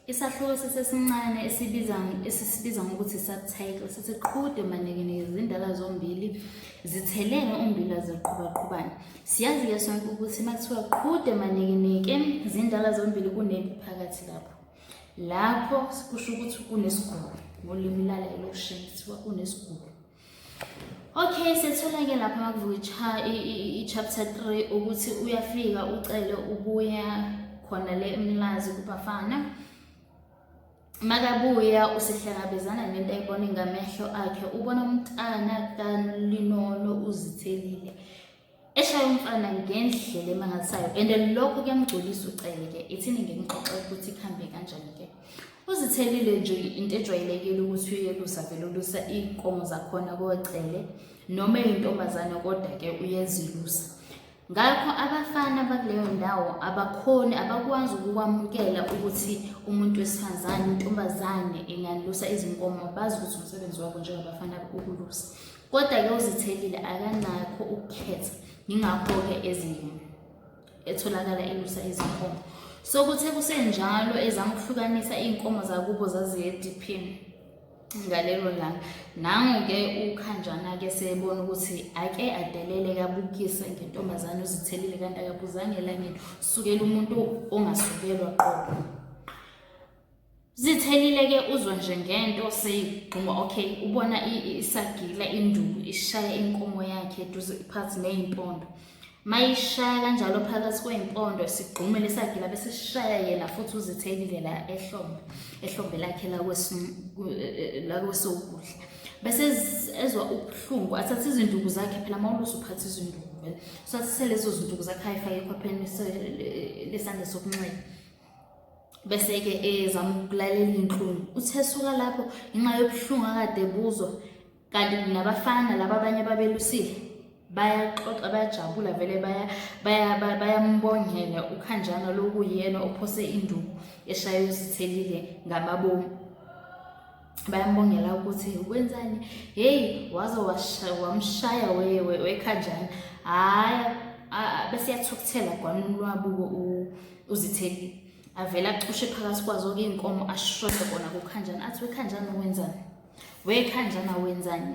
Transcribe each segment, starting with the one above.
Isahluko sesesincane esisibiza ngokuthi subtitle sithi qhude manekeneke izindala zombili zithelene ummbila ziqhubaqhubane. Siyazi-ke sonke ukuthi makuthiwa qhude manekeneke izindala zombili kunempi phakathi lapho kusho ukuthi kunesigulu ngolimi lala elokushini kuthiwa kunesigulu. Okay, sethola-ke lapha makuvuka i-chapter 3 ukuthi uyafika ucele ubuya khona le Mlazi kuBafana. Makabuya usehlangabezana nento ayibona ngamehlo akhe, ubona umntana kaLinono uzithelile eshaya umfana ngendlela emangalisayo, and lokho kuyamgculisa ucele-ke. Ithini ngimxoxe ukuthi ikhambe kanjani-ke. Uzithelile nje into ejwayelekile ukuthi uyelusa vele ulusa iy'nkomo zakhona kocele noma eyintombazane, kodwa-ke uyezilusa. Ngakho abafana bakuleyo ndawo abakwazi ukwamukela ukuthi umuntu wesifazane, intombazane ingalusa izinkomo, bazi ukuthi umsebenzi wabo njengabafana ukulusa. Kodwa-ke uzithelile akanakho ukukhetha, yingakho-ke etholakala elusa izinkomo. So kuthe kusenjalo ezama ukuhlukanisa iy'nkomo zakubo zaziye ediphini ngalelo langa. Nangu-ke uKhanjana-ke sebona ukuthi ake adelele kabukise ngentombazane uzithelile kanti akabuzange elangeni, sukela umuntu ongasukelwa qobo. Zithelile-ke uzwa nje ngento seyigquma. Okay, ubona isagila induku ishaya inkomo yakhe eduze phakathi ney'mpondo. Mayishaya kanjalo phakathi kwey'mpondo sigqume lesagila bese sishaya yena futhi uzithelile la ehlombe lakhe lakwesokudla. Bese ezwa ubuhlungu athathe izinduku zakhe, phela mawulusa uphatha izinduku vele, so athathe lezo zinduku zakhe ayifake ekhwapheni lesandla sokunxele. Bese-ke ezama ukulalela iy'nhlungu. Uthe suka lapho inxa yobuhlungu akade buzwa, kanti nabafana laba abanye babelusile bayaxoxa bayajabula vele bayambongela uKhanjana lokuyena ophose induku eshaya uzithelile ngamabomu. Bayambongela ukuthi wenzani, hey waze wamshaya weKhanjana. Hhayi bese yathukuthela gwanulwabuko uzithelile, avela acushe phakathi kwazo-ke iy'nkomo ashode kona kuKhanjana athi weKhanjana wenzani?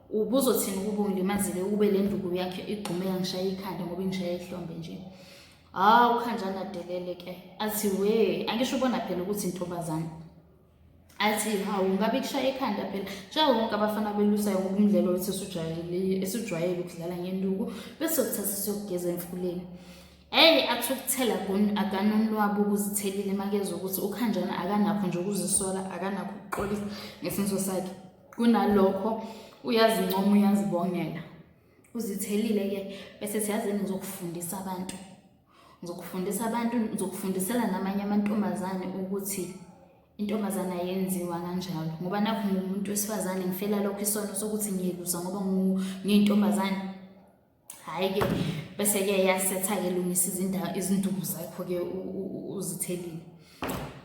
Ubuzothini ukuba ungilimazile ukube le nduku yakhe igqume yangishaya ikhanda ngoba ingishaya ihlombe nje? uKhanjana adelele-ke athi angisho ubona phela ukuthi intombazane. Athi hawu ngabe kushaya ikhanda phela njengawo wonke abafana belusayo ngoba umdlalo wethu esujwayele ukudlala ngenduku bese kuthatha siyokugeza emfuleni. Athi ukuthela akanomlwabo ukuzithelile makezwa ukuthi uKhanjana akanakho nje ukuzisola, akanakho ukuxolisa ngesenzo sakhe. Kunalokho uyazincoma, uyazibongela. Uzithelile-ke bese siyazini ngizokufundisa abantu, ngizokufundisela namanye amantombazane ukuthi intombazane ayenziwa kanjalo, ngoba nakho ngumuntu wesifazane ngifela lokho isono sokuthi ngiyelusa ngoba ngiyintombazane. Hhayi-ke bese-ke yasetha-ke lungisa izinduku zakho-ke uzithelile.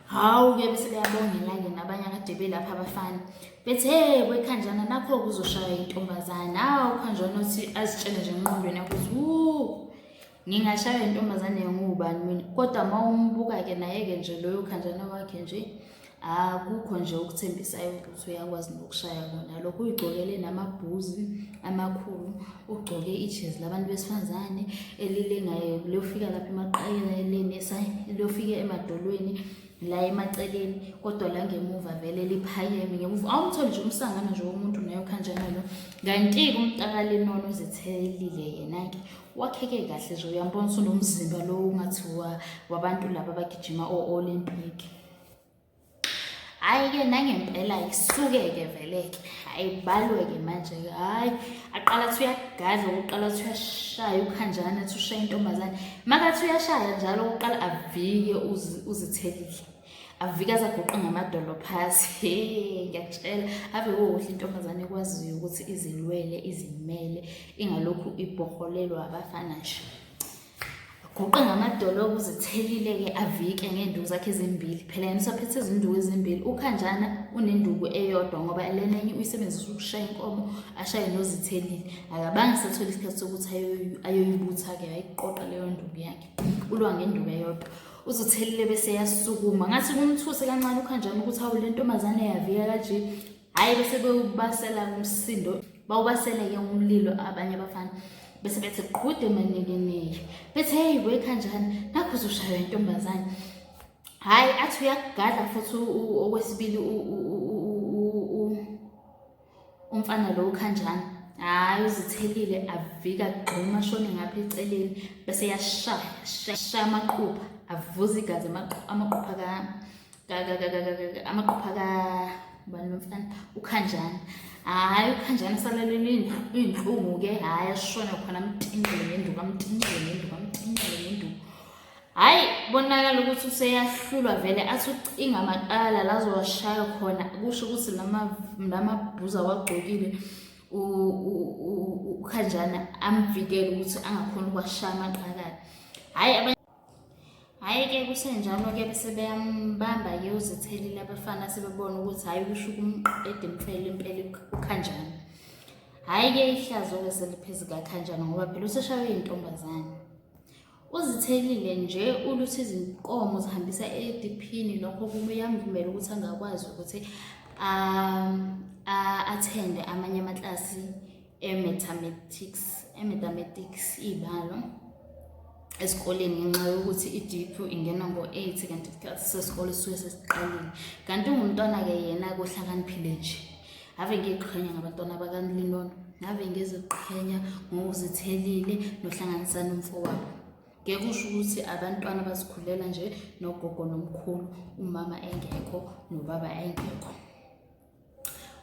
Hawu-ke bese beyabongela-ke nabanye akade belapha abafana bethi weKhanjana nakho kuzoshaya intombazane. uKhanjana uthi azitshele nje engqondweni yakho ukuthi ngingashaya intombazane ngubani mina, kodwa ma umbuka-ke naye-ke nje loyo Khanjana wakhe nje akukho nje ukuthembisayo ukuthi uyakwazi nokushaya kona lokho. Uyigqokele namabhuzi amakhulu, ugcoke ijezi labantu besifazane elilengayo liyofika lapha emaqayeni liyofika emadolweni la emaceleni, kodwa la ngemuva vele liphakeme ngemuva. Awumtholi nje umsangana nje womuntu naye uKhanjana lo. Kanti-ke umntakaLinono uzithelile yena-ke wakheke kahle nje, uyambona ukuthi unomzimba lo ungathi wabantu laba abagijima o-Olympic. Hhayi-ke nangempela isuke-ke vele-ke ayibalwe-ke manje-ke. Hhayi aqala athi uyagadla, okokuqala athi uyashaya uKhanjana, athi ushaya intombazane. Makathi uyashaya njalo okokuqala avike uzithelile, avike azaguqe ngamadolo phasi. Ngiyakutshela ave wohle intombazane ekwaziyo ukuthi izilwele izimele ingalokhu ibhoholelwa abafana nje. Guqe ngamadolo uzithelile-ke avike ngey'nduku zakhe ezimbili, phela yena usaphethe izinduku ezimbili. uKhanjana unenduku eyodwa ngoba lena enye uyisebenzisa ukushaya inkomo ashaye nozithelile. Akabange sathola isikhathi sokuthi ayoyibutha-ke ayiqoqa leyo nduku yakhe, ulwa ngenduku eyodwa. uzothelile bese yasukuma ngathi kumthuse kancane uKhanjana ukuthi awu le ntombazane yavika kanje. Hayi bese bewubasela umsindo, bawubasele ke umlilo abanye abafana bese bethi qhude manekeneke bethi hey weKhanjana nakho uzoshaywa intombazane. Hayi athi uyakugada futhi okwesibili umfana lo uKhanjana. Hayi uzithelile avika gquma shone ngapha eceleni bese yashaya amaqhupha avuza igazi amaqhupha bani lomfana uKhanjana. Hayi uKhanjana salalelini inhlungu ke hayi ashona khona amtinyele ngenduku. Hayi bonakala ukuthi useyahlulwa vele athi ucinga amaqala lazo washaya khona kusho ukuthi lamabhuza wagqokile uKhanjana amvikele ukuthi angakhona ukwashaya amaqala. Hayi ke kusenjalo ke bese beyambamba ke uzithelile abafana sebebona ukuthi hayi kusho ukumqeda impela uKhanjana. Hayi ke ihlazo ke seliphezulu kaKhanjana ngoba phela useshawe intombazane. Uzithelile nje uluthi izinkomo zihambisa ediphini lokho kumuyamvumela ukuthi angakwazi ukuthi attende amanye amaklasi e-mathematics ibalo esikoleni ngenxa yokuthi iDiphu ingena ngo-8 kanti sesikole suke sesiqalile. Kanti ungumntwana ke yena kohlakaniphile nje. Ave ngiqhenya ngabantwana bakaNlinono, ave ngiziqhenya ngokuzithelile nohlanganisa nomfowabo. Ngeke kusho ukuthi abantwana bazikhulela nje nogogo nomkhulu umama engekho nobaba engekho.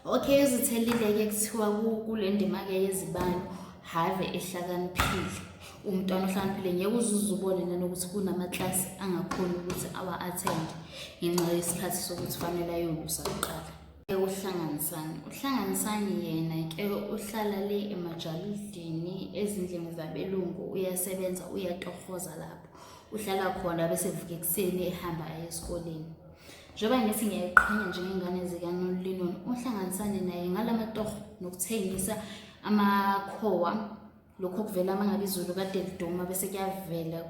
Okay uzithelile ke kuthiwa kule ndima ke yezibalo have ehlakaniphile. Umntwana ohlakaniphile ngeke uzuzubone nanokuthi kunamaklasi angakhona ukuthi awa-attend ngenxa yesikhathi sokuthi fanele ayolusa kuqala. Uhlanganisani yena ke uhlala le emajalidini ezindlini zabelungu uyasebenza uyatohoza lapho uhlala khona bese vuka ekuseni ehamba esikoleni. Njengoba ngithi ngiyayiqhenya njengengane zikaNolinono uhlanganisani naye ngalamatoho nokuthengisa amakhowa lokho kuvela mangabe izulu kade liduma bese kuyavela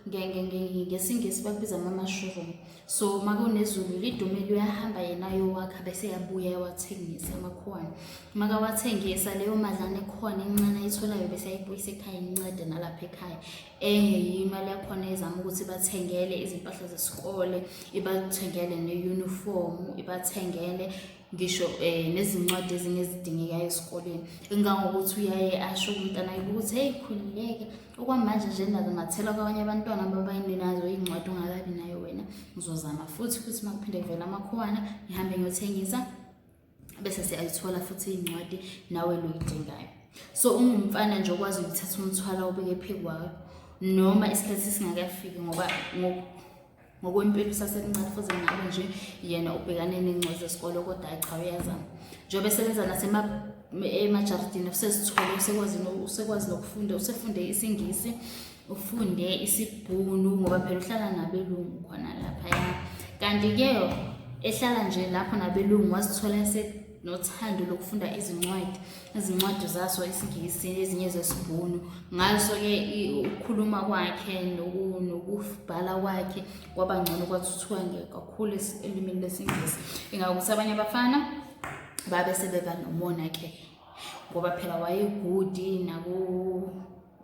ngesingisi bakubiza ama-mushroom. So makunezulu lidumile uyahamba yena yowakha bese yabuya yawathengisa amakhowana. Makawathengisa leyo madlana ekhona encane ayitholayo bese ayibuyisa ekhaya incede nalapha ekhaya. Imali yakhona izama ukuthi bathengele izimpahla zesikole, ibathengele ne-uniform, ibathengele ngisho nezincwadi ezinye ezidingekayo esikoleni. Ingangokuthi uyaye asho umntana ukuthi hey khulileke okwamanje nje nazo ngathela kwabanye abantwana ababayinazo incwadi ongakabi nayo wena ngizozama futhi makuphinde kuvela amakhowana ngihambe ngiyothengisa bese siyayithola futhi incwadi nawe loyidingayo. So ungumfana nje okwazi ukuthatha umthwalo ubeke phekwayo noma isikhathi singakafiki ngoba ngokwempilo sasemncane futhi ngabe nje yena ubhekane nencwadi zesikole kodwa cha uyazama. Njengoba esebenza emajaridini usezithole usekwazi nokufunda usefunde isingisi ufunde isibhunu ngoba phela uhlala nabelungu khona lapha. Kanti ke ehlala nje lapho nabelungu wazithola nothando lokufunda izincwadi zaso isingisi ezinye zesibhunu. Ngaso ke ukukhuluma kwakhe nokubhala kwakhe kwaba ngcono kwathuthuka kakhulu elimini lesingisi. Ingakuthi abanye abafana babe sebeba nomona ke ngoba phela wayegudi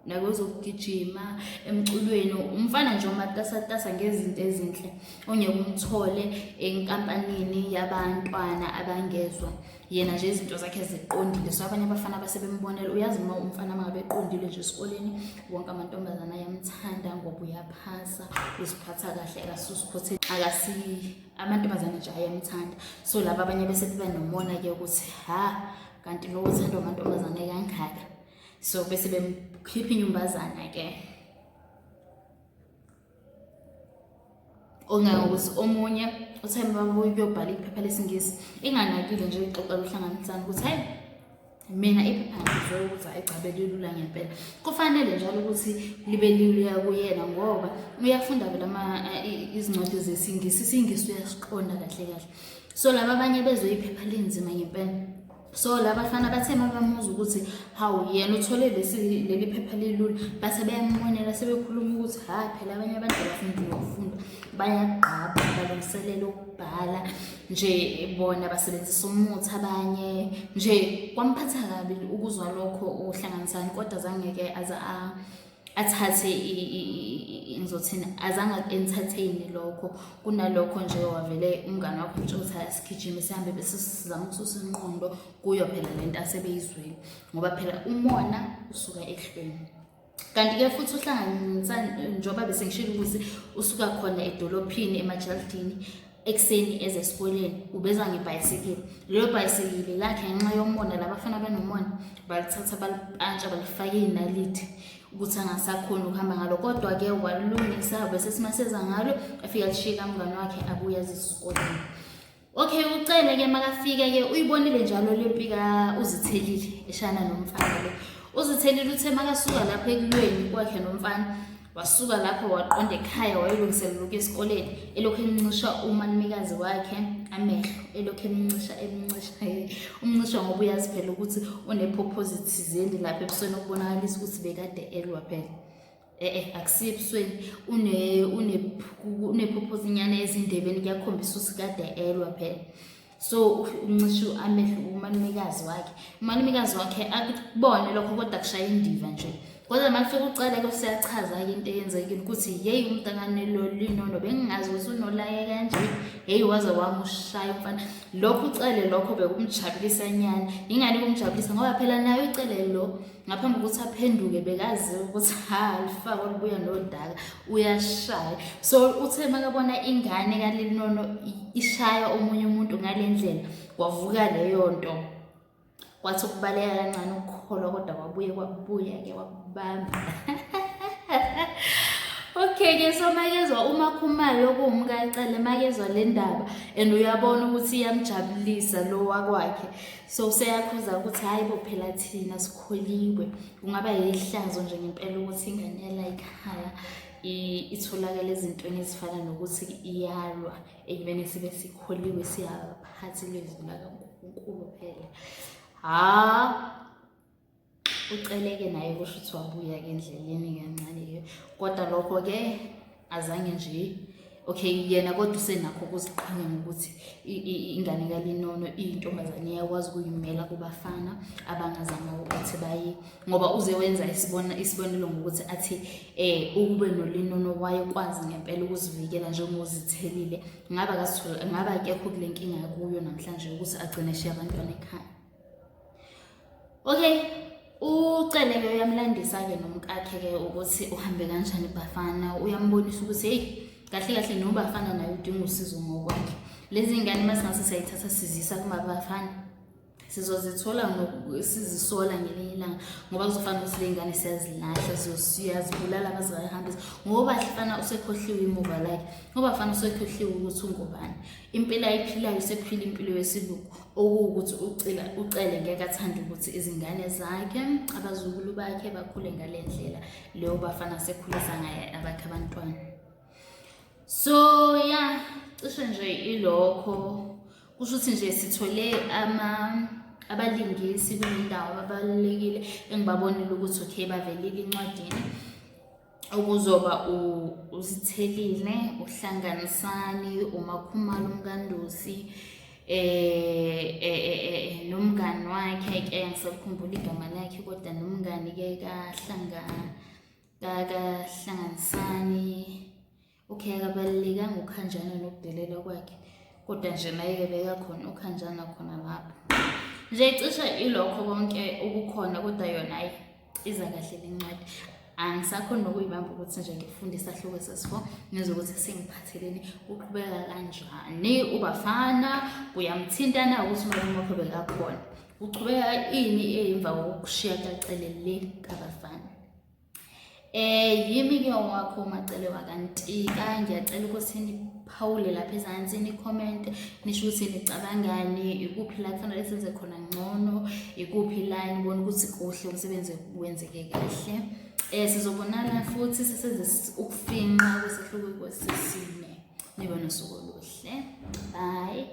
nakuzokugijima emculweni. Umfana nje umatasatasa ngezinto ezinhle ongeke umthole enkampanini yabantwana abangezwa yena nje izinto zakhe ziqondile. So abanye abafana basebembonela uyazi uma umfana mangabe eqondile nje esikoleni wonke amantombazana ayamthanda ngoba uyaphasa uziphatha kahle akasusiphothe amantombazana nje ayamthanda. So laba abanye bese beba nomona ke ukuthi kanti lo uthandwa amantombazana kangaka. So bese bemkhipha inyumbazana ke ongangokuthi omunye uthemba ukuyobhala iphepha lesingisi inganakile nje ixoxa lohlanganisana ukuthi hayi mina iphepha ngizwe ukuthi ayigcabele lula ngempela. Kufanele njalo ukuthi libe lula kuyena ngoba uyafunda vela izincwadi zesingisi isingisi uyasiqonda kahle. So laba abanye bezwe iphepha linzima ngempela So labafana bathe mabamuza ukuthi hawu yena uthole leli phepha lelula base beyamonela sebekhuluma ukuthi ha phela abanye abantu abafuni ukufunda bayaqaba balungiselela ukubhala nje bona basebenzisa umuthi abanye nje kwamphatha kabi ukuzwa lokho uhlanganisani kodwa zangeke athathe ngizothina azange entertain lokho kunalokho nje wavele umngane wakho uthi asigijime sihambe bese sizama ukususa inqondo kuyo phela lento asebeyizwile ngoba phela umona usuka ehlweni. Kanti ke futhi uhlanganisa njoba bese ngishilo ukuthi usuka khona edolophini eMajaldini ekseni ezesikoleni ubeza ngebhayisikili. Leyo bhayisikili lakhe ngenxa yomona labafana benomona balithatha balipantsha balifaka inalithi ukuthi angasakhona ukuhamba ngalo kodwa ke walungisa bese simaseza ngalo afika lishika umngane wakhe abuya ezisikoleni. Okay, ucele ke makafika ke uyibonile njalo lempika uZithelile eshana nomfana le. uZithelile uthe makasuka lapha ekulweni kwakhe nomfana wasuka lapho waqonda ekhaya wayelungiselela ukuya esikoleni elokhu emncisha umalumekazi wakhe amehlo elokhu emncisha umncisha ngoba uyazi phela ukuthi unepurpose thizeni lapha ebusweni okubonakalisa ukuthi bekade elwa phela akusibusweni unepurpose nyane ezindebeni kuyakhombisa ukuthi kade elwa phela. So umncisha amehlo umalumekazi wakhe akubone lokho kodwa kushaya indiva nje. Kodwa makufika ucala ke siyachaza ke into eyenzekile ukuthi hey umntangane lo linono bengingazi ukuthi unolaye kanje hey waze wamushaya umfana. Lokho ucele lokho bekumjabulisa nyana ingani kumjabulisa ngoba phela nayo icele lo ngaphambi kokuthi aphenduke bekazi ukuthi ha lifaka libuya nodaka uyashaya. So uthe makabona ingane kalinono ishaya omunye umuntu ngalendlela kwavuka leyo nto kwathi ukubaleka kancane ukukholwa kodwa kwabuya ke wakubamba. Okay ke so makezwa uMakhumalo okuwumkacele makezwa le ndaba and uyabona ukuthi iyamjabulisa lo wakwakhe so seyakhuza ukuthi hayi bo phela thina sikholiwe kungaba yihlazo nje ngempela ukuthi ingane yala ekhaya itholakala ezintweni ezifana nokuthi iyalwa ekubeni sibe sikholiwe siyaphathi lezwi la kaNkulunkulu phela. Uceleke naye kusho ukuthi wabuya ke endleleni kancane ke kodwa lokho ke azange nje okay yena kodwa usenakho ukuziqhenya ngokuthi ingane kalinono iyintombazane iyakwazi ukuyimela kubafana abangazama ukuthi baye ngoba uze wenza isibonelo ngokuthi athi ukube nolinono wayekwazi ngempela ukuzivikela njengoZithelile ngaba akekho kule nkinga kuyo namhlanje ukuthi agcine eshiya abantwana ekhaya. Okay ucele ke uyamlandisa ke nomkakhe ke ukuthi uhambe kanjani bafana uyambonisa ukuthi hey kahle nobafana nayo udinga usizo ngokwakhe. Lezi ngane masingase sayithatha sizisa kumabafana sizozithola ngokusizisola ngelinye ilanga ngoba kuzofana ukuthi le ngane siyazilahla siyazibulala bazihambisa ngoba hlifana usekhohliwe imuva lakhe ngoba bafana usekhohliwe ukuthi ungubani impilo ayiphilayo sephila impilo yesilungu okuwukuthi ucele ngeke athande ukuthi izingane zakhe abazukulu bakhe bakhule ngalendlela leyo bafana sekhulisa ngaye abakhe abantwana. So yeah cishe nje ilokho kusho ukuthi nje sithole abalingisi kuyindawo ababalekile engibabonile ukuthi okay bavelile incwadini okuzoba uZithelile uHlanganisani uMakhumalo umkandosi nomngani wakhe ke ngisakhumbula igama lakhe kodwa nomngani ke kaHlanganisani okay akabaleka ngokhanjana nokudelela kwakhe kodwa nje naye ke beka khona ukhanjana khona lapho nje cishe ilokho konke ukukhona kodwa yona ayi iza kahle lencwadi angisakhona nokuyibamba ukuthi nje ngifunde isahluko sesi4 ngizokuthi sengiphatheleni uqhubeka kanjani ubafana kuyamthintana ukuthi umalume wakho bekakhona uqhubeka ini emva kokushiya kacele le kabafana. Yimi ke wakho umacele wakantika ngiyacela ukuthi niphawule lapha ezansi ni comment nisho ukuthi nicabangani ikuphi la kufanele senze khona ngcono ikuphi la nibona ukuthi kuhle umsebenzi wenzeke kahle. Sizobonana futhi sisenze ukufinqa kwesihluko kwesesine nibona usuku oluhle. Bye.